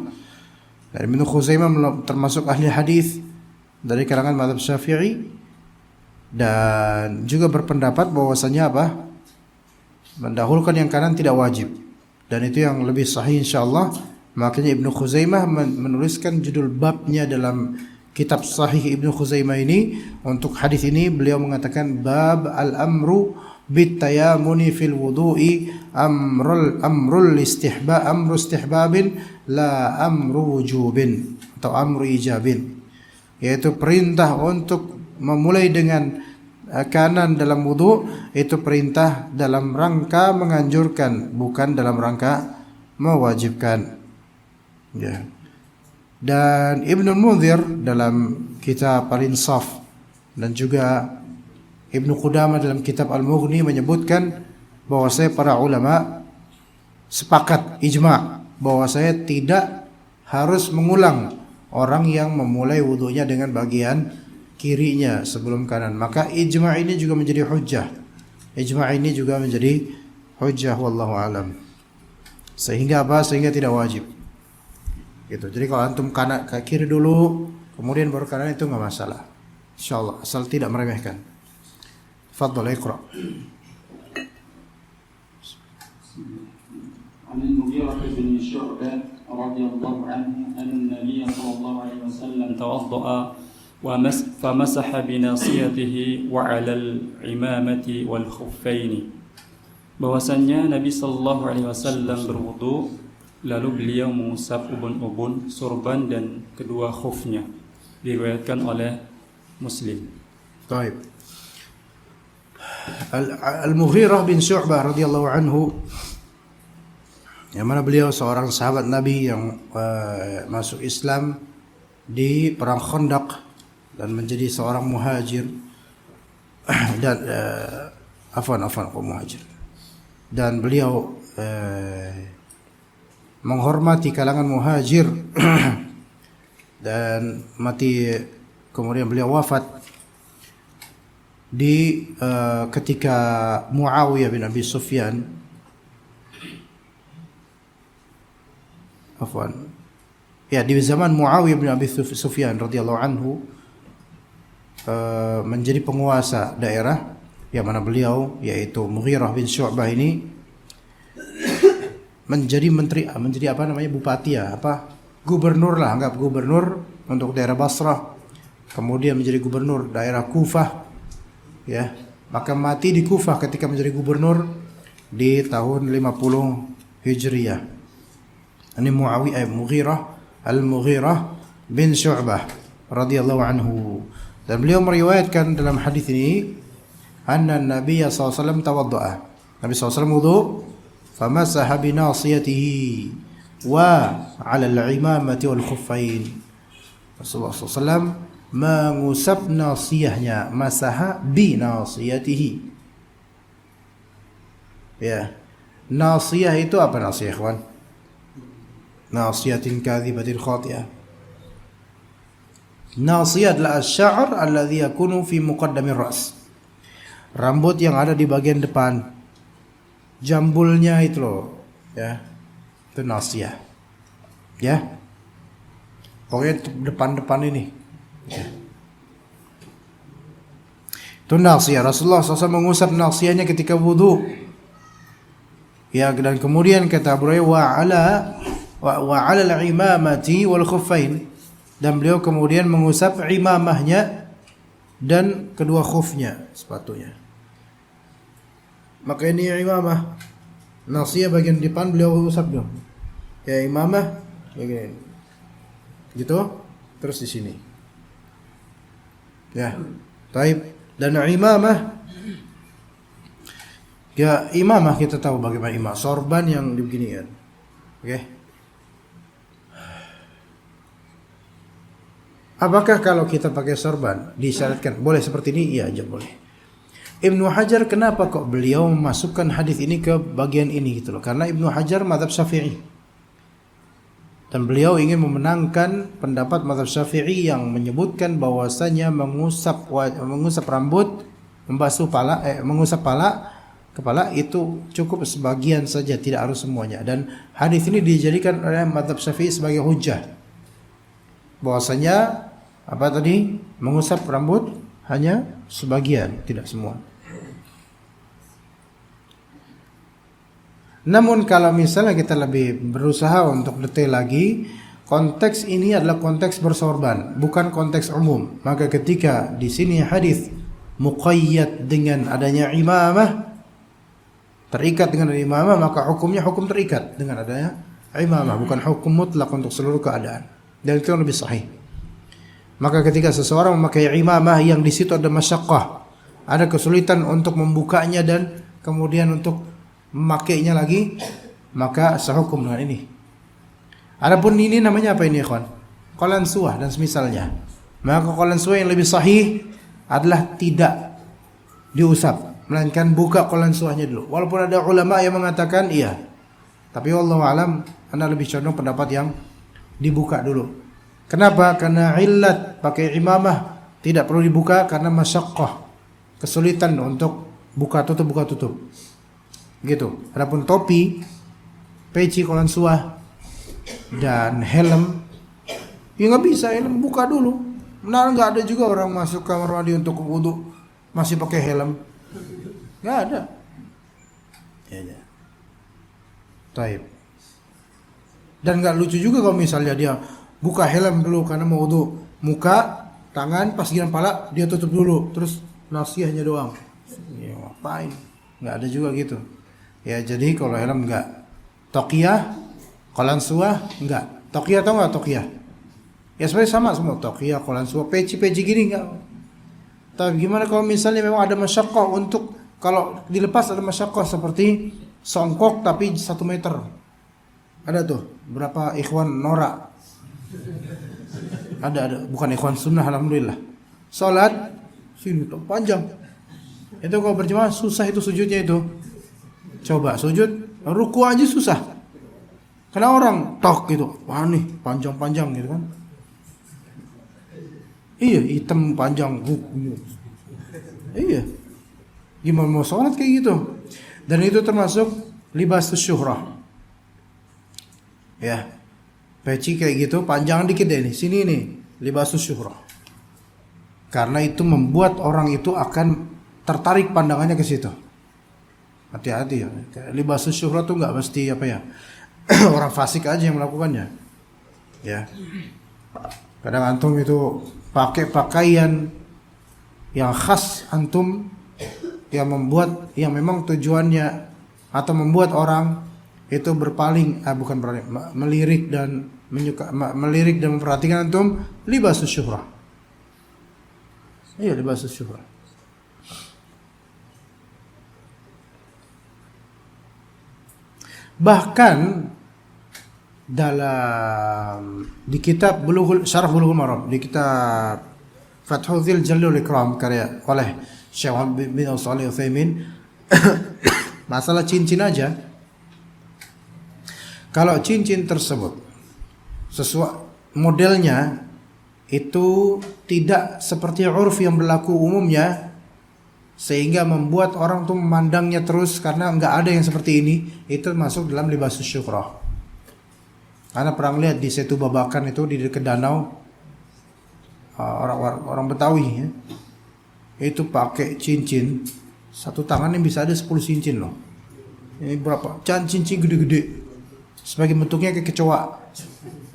Speaker 1: Dan Ibnu Khuzaimah termasuk ahli hadis dari kalangan mazhab Syafi'i, dan juga berpendapat bahwasanya mendahulukan yang kanan tidak wajib, dan itu yang lebih sahih insyaallah. Makanya Ibnu Khuzaimah menuliskan judul babnya dalam kitab Sahih Ibnu Khuzaimah ini. Untuk hadis ini beliau mengatakan bab al-amru bitayamuni fil wudu'i amru istihbabin la amru wujubin atau amru ijabin, yaitu perintah untuk memulai dengan kanan dalam wudu, itu perintah dalam rangka menganjurkan, bukan dalam rangka mewajibkan. Ya. Dan Ibnu Munzir dalam kitab Al-Insaf dan juga Ibnu Qudamah dalam kitab Al-Mughni menyebutkan bahwasanya para ulama sepakat ijma' bahwasanya tidak harus mengulang orang yang memulai wudunya dengan bagian kirinya sebelum kanan. Maka ijma' ini juga menjadi hujjah. Wallahu alam. Sehingga tidak wajib. Gitu. Jadi kalau antum kanan ke kiri dulu, kemudian baru kanan, itu enggak masalah. Insyaallah, asal tidak meremehkan. Fadhal, iqra.
Speaker 2: عن المغيرة بن شعبة رضي الله عنه أن النبي صلى الله عليه وسلم توضأ فمسح بناصيته وعلى العمامة والخفين. Bahwasanya Nabi sallallahu alaihi wasallam berwudu, lalu beliau mengusap ubun-ubun, sorban dan kedua khufnya. Diriwayatkan oleh Muslim.
Speaker 1: Baik. Al-Mughirah bin Syu'bah radhiyallahu anhu, yang mana beliau seorang sahabat Nabi yang masuk Islam di perang Khandaq dan menjadi seorang muhajir dan muhajir, dan beliau menghormati kalangan muhajir dan mati, kemudian beliau wafat di ketika Muawiyah bin Abi Sufyan di zaman Muawiyah bin Abi Sufyan radhiyallahu anhu menjadi penguasa daerah, yang mana beliau yaitu Mughirah bin Syu'bah ini menjadi gubernur lah, anggap gubernur untuk daerah Basrah, kemudian menjadi gubernur daerah Kufah, ya, maka mati di Kufah ketika menjadi gubernur di tahun 50 Hijriyah. Ini Mughirah Al-Mughirah bin Syu'bah radhiyallahu anhu, dan beliau meriwayatkan dalam hadis ini anna Nabi sallallahu alaihi wasallam tawaddaa. Nabi sallallahu alaihi wasallam wudu, famasaha bi nasiyatihi wa 'ala al-imamati wal khuffain. Rasulullah sallallahu alaihi wasallam mengusap nasiyahnya, masaha bi nasiyatihi, Ya. Nasiyah itu apa nasiyah, kawan? Nasiyatin kadhibatin khati'ah. Nasiyah adalah asy-sya'r alladhi yakunu fi muqaddamir ra's. Rambut yang ada di bagian depan. Jambulnya itu loh, ya. Itu nasiyah. Ya. Pokoknya depan-depan ini. Ya. Itu nasiyah. Rasulullah SAW mengusap nasiyahnya ketika wudu. Ya, dan kemudian kata beliau wa 'ala al-imamati wal khuffain. Dan beliau kemudian mengusap imamahnya dan kedua khufnya, sepatunya. Maka ini imamah. Nasiyah bagian depan beliau usap dong. Ya, imamah bagian gitu, terus di sini. Ya. Taib. Dan imamah, ya imamah kita tahu bagaimana imamah, sorban yang dibeginikan. Oke. Apakah kalau kita pakai sorban disyaratkan boleh seperti ini? Iya aja boleh. Ibnu Hajar kenapa kok beliau memasukkan hadis ini ke bagian ini gitu loh? Karena Ibnu Hajar mazhab Syafi'i. Dan beliau ingin memenangkan pendapat mazhab Syafi'i yang menyebutkan bahwasanya mengusap rambut, mengusap kepala itu cukup sebagian saja, tidak harus semuanya. Dan hadis ini dijadikan oleh mazhab Syafi'i sebagai hujjah. Bahwasanya mengusap rambut hanya sebagian, tidak semua. Namun kalau misalnya kita lebih berusaha untuk detail lagi, konteks ini adalah konteks bersorban, bukan konteks umum. Maka ketika di sini hadis muqayyad dengan adanya imamah, terikat dengan imamah, maka hukumnya hukum terikat dengan adanya imamah, bukan hukum mutlak untuk seluruh keadaan. Dan itu yang lebih sahih. Maka ketika seseorang memakai imamah yang di situ ada masyaqqah, ada kesulitan untuk membukanya dan kemudian untuk memakainya lagi, maka sehukum dengan ini. Adapun ini namanya apa ini, ikhwan? Qalansuah dan semisalnya. Maka qalansuah yang lebih sahih adalah tidak diusap, melainkan buka qalansuahnya dulu. Walaupun ada ulama yang mengatakan iya, tapi wallahu alam, ana lebih condong pendapat yang dibuka dulu. Kenapa? Karena illat pakai imamah tidak perlu dibuka karena masyaqqah, kesulitan untuk buka tutup. Gitu. Adapun topi, peci, qalansuah dan helm, ya nggak bisa helm buka dulu. Benar, nggak ada juga orang masuk kamar mandi untuk wudu masih pakai helm, nggak ada. Ya. Taib. Dan nggak lucu juga kalau misalnya dia buka helm dulu karena mau wudu, muka, tangan, pas giliran pala dia tutup dulu, terus nasiyahnya doang. Ya ngapain? Nggak ada juga gitu. Ya jadi kalau helm enggak. Taqiyah, qalansuah enggak. Taqiyah tahu enggak taqiyah? Ya sebenarnya sama semua, taqiyah, qalansuah, peci gini enggak. Tapi gimana kalau misalnya memang ada masyaqqah untuk kalau dilepas ada masyaqqah seperti songkok tapi 1 meter. Ada tuh berapa ikhwan norak. Ada bukan ikhwan sunnah alhamdulillah. Salat sini tuh panjang. Itu kalau berjamaah susah itu sujudnya itu. Coba sujud, ruku aja susah. Karena orang tok gitu, wah nih panjang-panjang gitu kan. Iya, hitam panjang. Iya. Gimana mau sholat kayak gitu? Dan itu termasuk libasus syuhrah. Ya. Peci kayak gitu, panjang dikit deh nih. Sini nih, libasus syuhrah. Karena itu membuat orang itu akan tertarik pandangannya ke situ. Hati-hati ya. Libasus syuhrah tuh enggak mesti orang fasik aja yang melakukannya. Ya. Kadang antum itu pakai pakaian yang khas antum yang memang tujuannya atau membuat orang itu melirik dan memperhatikan antum, libasus syuhrah. Iya, libasus syuhrah. Bahkan di kitab Syarah Bulughul Maram, di kitab Fathul Jalil Ikram karya oleh Syekh bin Shalih Al-Utsaimin Masalah cincin aja. Kalau cincin tersebut sesuai modelnya itu tidak seperti urf yang berlaku umumnya, sehingga membuat orang tuh memandangnya terus karena nggak ada yang seperti ini, itu masuk dalam libasus syukrah. Karena pernah lihat di Setu Babakan itu di dekat danau, orang Betawi ya, itu pakai cincin satu tangannya bisa ada 10 cincin loh. Ini berapa? Cincin gede-gede. Sebagai bentuknya kayak kecoa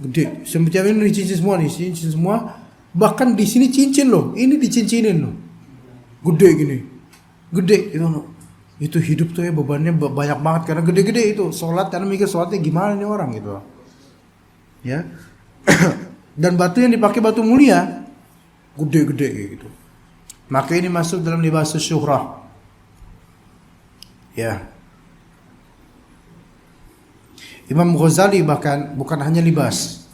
Speaker 1: gede. Semacam ini cincin semua nih, cincin semua. Bahkan di sini cincin loh. Ini dicincinin loh. Gede gini. Gede itu loh. Itu hidup tuh ya bebannya banyak banget karena gede-gede itu. Sholat karena mikir sholatnya gimana nih orang gitu. Ya. Dan batu yang dipakai batu mulia gede-gede gitu. Maka ini masuk dalam libasus syuhrah. Ya. Imam Ghazali bahkan bukan hanya libas.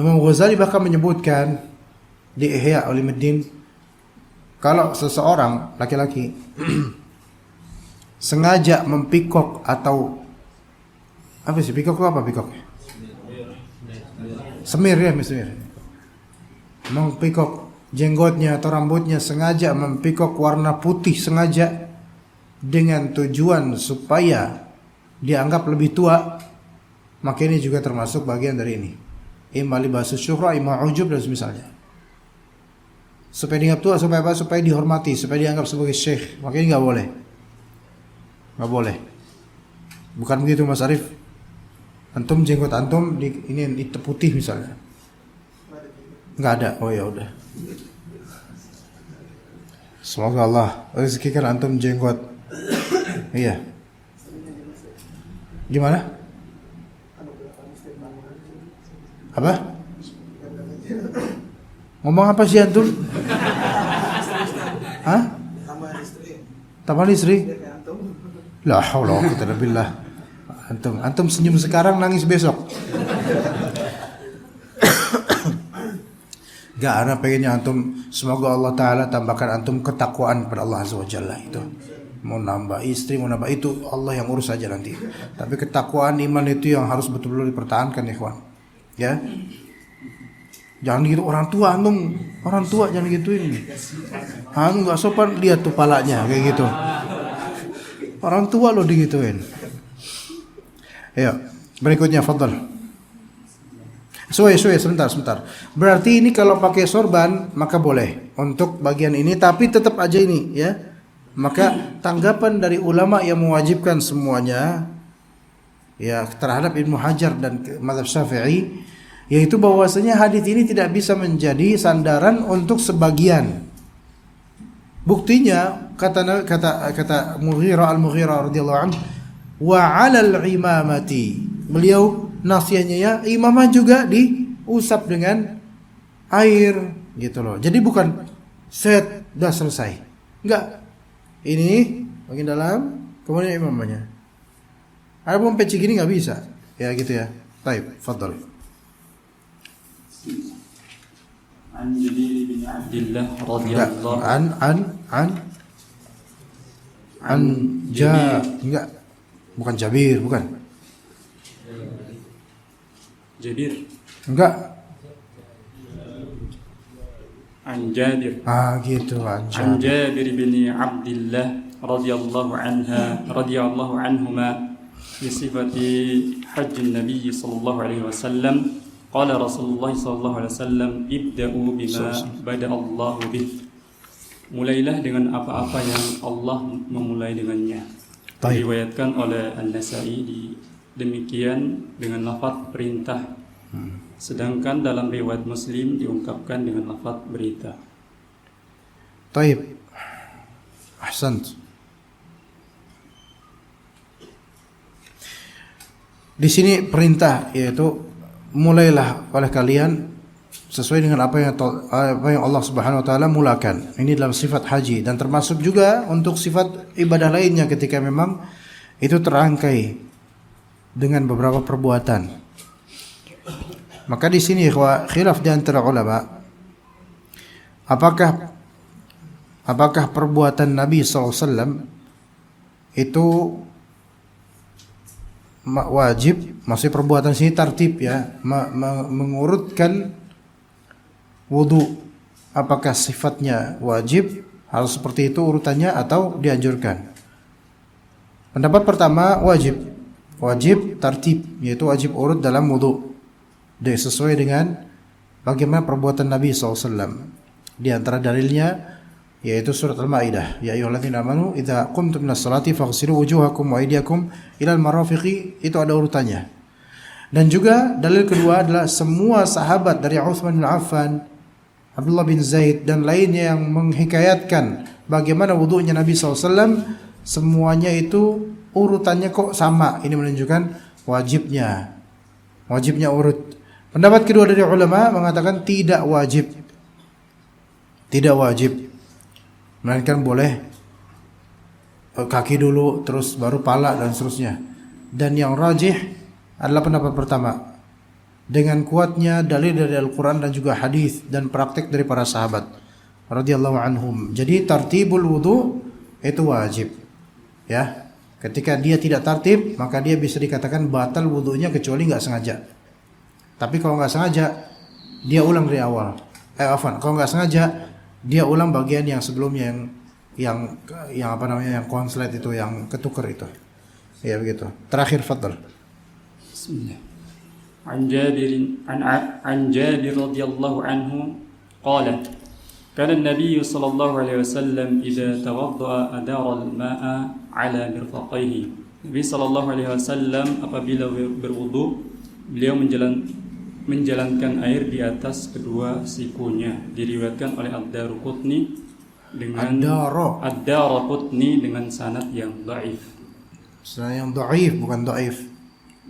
Speaker 1: Imam Ghazali bahkan menyebutkan di Ihya Ulumuddin, kalau seseorang laki-laki sengaja mempikok atau apa sih pikok itu apa pikok? Semir ya, semir. Mempikok jenggotnya atau rambutnya, sengaja mempikok warna putih sengaja dengan tujuan supaya dianggap lebih tua, maka ini juga termasuk bagian dari ini. Imma libasus syuhrah, imma ujub dan semisalnya. Supaya dianggap tua, supaya apa? Supaya dihormati, supaya dianggap sebagai syekh. Maka ini nggak boleh. Nggak boleh. Bukan begitu Mas Arif. Antum jenggot antum ini putih misalnya. Nggak ada. Oh ya udah. Semoga Allah rezekikan antum jenggot. Iya. Gimana? Apa? Ngomong apa sih antum? Hah? Tambahan istri? La haula wa quwwata illa billah. Antum senyum sekarang, nangis besok. Gak ada pengennya antum, semoga Allah Ta'ala tambahkan antum ketakwaan pada Allah Azza wa Jalla itu. Mau nambah istri, mau nambah itu, Allah yang urus saja nanti. Tapi ketakwaan iman itu yang harus betul-betul dipertahankan ya ikhwan. Ya. Jangan gitu orang tua antum, orang tua jangan gituin. Antum enggak sopan, lihat tuh palanya kayak gitu. Orang tua lo digituin. Ayo, berikutnya fadhal. Sebentar. Berarti ini kalau pakai sorban maka boleh untuk bagian ini, tapi tetap aja ini ya. Maka tanggapan dari ulama yang mewajibkan semuanya ya terhadap Ibnu Hajar dan mazhab Syafi'i, yaitu bahwasanya hadis ini tidak bisa menjadi sandaran untuk sebagian. Buktinya kata Al-Mughirah radhiyallahu anhu, wa 'alal imamati. Beliau nasihatnya ya imamah juga diusap dengan air gitu loh. Jadi bukan set dah selesai. Enggak. Ini bagian dalam, kemudian imamahnya. Ada pun peci gini nggak bisa. Ya gitu ya. Baik, fadhal.
Speaker 2: An Jabir bin Abdullah radhiyallahu
Speaker 1: enggak. Bukan Jabir, bukan.
Speaker 2: Jabir.
Speaker 1: Enggak.
Speaker 2: An Jabir.
Speaker 1: Gitu
Speaker 2: An Jabir bin Abdullah radhiyallahu anhuma fi sifati hajj Nabi sallallahu alaihi wasallam. Qala Rasulullah sallallahu alaihi wasallam, ibda'u bima bada Allah bih. Mulailah dengan apa-apa yang Allah memulai dengannya. Diriwayatkan oleh An-Nasa'i demikian dengan lafaz perintah. Sedangkan dalam riwayat Muslim diungkapkan dengan lafaz berita.
Speaker 1: Taib. Ahsant. Di sini perintah, yaitu mulailah oleh kalian sesuai dengan apa yang Allah Subhanahu wa taala mulakan. Ini dalam sifat haji dan termasuk juga untuk sifat ibadah lainnya ketika memang itu terangkai dengan beberapa perbuatan. Maka di sini khilaf di antara ulama, apakah apakah perbuatan Nabi SAW itu wajib, maksudnya perbuatan sini tartib ya, mengurutkan wudu, apakah sifatnya wajib, hal seperti itu urutannya atau dianjurkan. Pendapat pertama wajib tartib, yaitu wajib urut dalam wudu, sesuai dengan bagaimana perbuatan Nabi SAW. Di antara dalilnya yaitu surat Al-Maidah, ya ayyuhalladzina amanu idza qumtum minas salati faghsilu wujuhakum wa aydiyakum ilal marafiqi, itu ada urutannya. Dan juga dalil kedua adalah semua sahabat dari Utsman bin Affan, Abdullah bin Zaid dan lainnya yang menghikayatkan bagaimana wudunya Nabi SAW, semuanya itu urutannya kok sama. Ini menunjukkan wajibnya urut. Pendapat kedua dari ulama mengatakan tidak wajib, melainkan boleh kaki dulu, terus baru pala dan seterusnya. Dan yang rajih adalah pendapat pertama, dengan kuatnya dalil dari Al-Quran dan juga hadis dan praktek dari para sahabat radhiyallahu anhum. Jadi tartibul wudu itu wajib, ya. Ketika dia tidak tartib, maka dia bisa dikatakan batal wudunya kecuali nggak sengaja. Tapi kalau nggak sengaja, dia ulang dari awal. Kalau nggak sengaja, dia ulang bagian yang sebelumnya, yang apa namanya, yang konslet itu, yang ketuker itu. Ya begitu. Terakhir, fadhal.
Speaker 2: Bismillah. عن جابر رضي الله عنه قال كان النبي صلى الله عليه وسلم إذا توضأ أدار الماء على مرفقيه. Nabi sallallahu alaihi wasallam apabila berwudu, beliau menjalankan air di atas kedua sikunya. Diriwayatkan oleh Ad-Daraqutni dengan sanad yang dhaif.
Speaker 1: Sanad yang dhaif, bukan dhaif.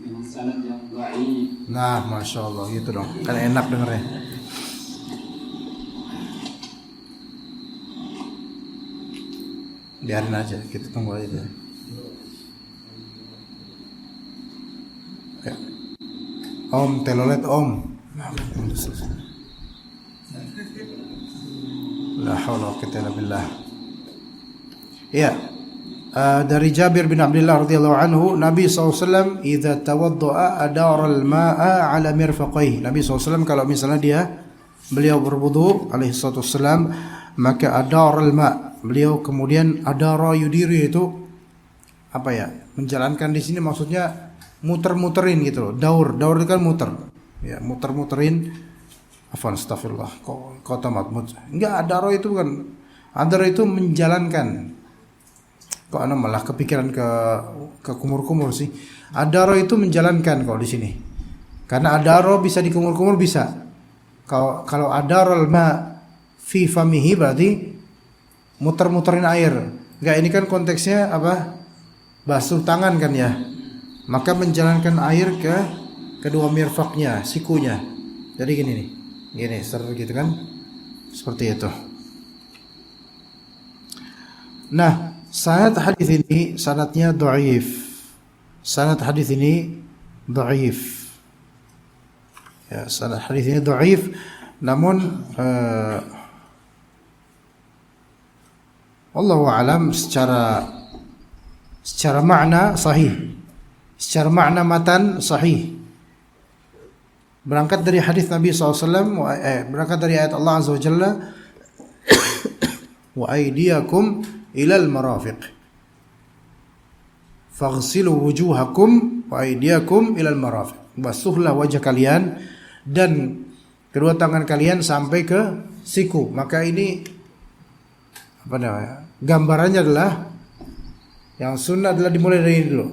Speaker 2: Dengan sanad yang dhaif.
Speaker 1: Nah, masya Allah, gitu dong. Kan enak dengernya. Biarin aja, kita tunggu aja. Ya. Om, telolet om. La haula wa quwwata illa billah. Ya. Dari Jabir bin Abdullah radhiyallahu anhu, Nabi SAW idza tawaddaa adara al-ma'a ala mirfaqaihi. Nabi SAW kalau misalnya beliau berwudu alaihi salatu wassalam, maka adara al-ma', beliau kemudian adara yudiri itu apa ya? Menjalankan di sini maksudnya muter-muterin gitu loh. Daur itu kan muter. Ya, muter-muterin. Astagfirullah. Kok tamat. Enggak, adara itu kan. Adara itu menjalankan. Kok ana malah kepikiran ke kumur-kumur sih. Adaro itu menjalankan kalau di sini. Karena adaro bisa dikumur-kumur bisa. Kalau adarul ma fi famihi berarti muter-muterin air. Enggak, ini kan konteksnya apa? Basuh tangan kan ya. Maka menjalankan air ke kedua mirfaknya, sikunya. Jadi gini nih. Gini, gitu kan? Seperti itu. Nah, sanad hadis ini sanadnya dhaif. Sanad hadis ini dhaif. Ya, sanad hadis ini dhaif, namun wallahu a'lam secara makna sahih. Secara makna matan sahih. Berangkat dari hadis Nabi SAW, berangkat dari ayat Allah Azza wa Jalla, wa aydiyakum ilal marafiq faghsilu wujuhakum wa aydiyakum ilal marafiq. Basuhlah wajah kalian dan kedua tangan kalian sampai ke siku. Maka ini apa namanya? Gambarannya adalah yang sunnah adalah dimulai dari ini dulu.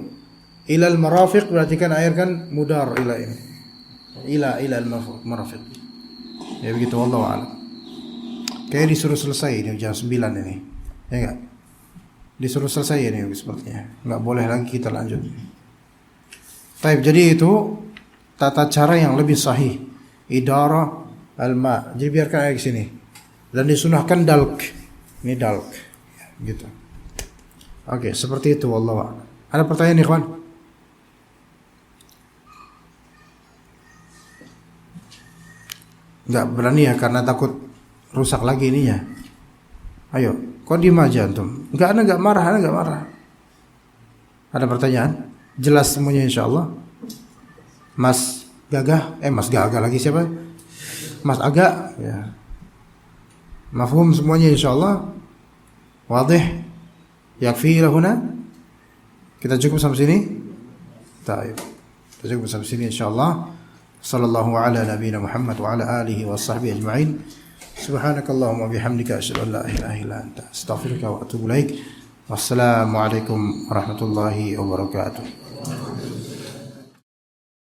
Speaker 1: Ilal marafiq berarti kan air kan mudar ila ini. Ilal marafiq. Ya begitu, wallahu a'lam. Kayak disuruh selesai ini jam 9 ini. Ya enggak? Disuruh selesai ini sepertinya. Enggak boleh lagi kita lanjut. Baik, jadi itu tata cara yang lebih sahih. Idara al-ma. Jadi biarkan air ke sini. Dan disunahkan dalk. Ini dalk. Ya, gitu. Oke, seperti itu wallahu a'lam. Ada pertanyaan, ikhwan? Enggak berani ya karena takut rusak lagi ininya. Ayo, kok diem aja antum? Enggak, ana enggak marah, ana enggak marah. Ada pertanyaan? Jelas semuanya insyaallah. Mas Gagah, Mas Gagah lagi siapa? Mas Aga, ya. Mafhum semuanya insyaallah. Wadih? Yakfi lahuna? Kita cukup sampai sini? Baik. Kita cukup sampai sini insyaallah. Sallallahu ala nabiyina Muhammad wa ala alihi wa sahbihi ajma'in. Subhanakallahumma bihamdika asyhadu an la ilaha illa anta astaghfiruka wa atubu ilaik. Wassalamualaikum warahmatullahi wabarakatuh.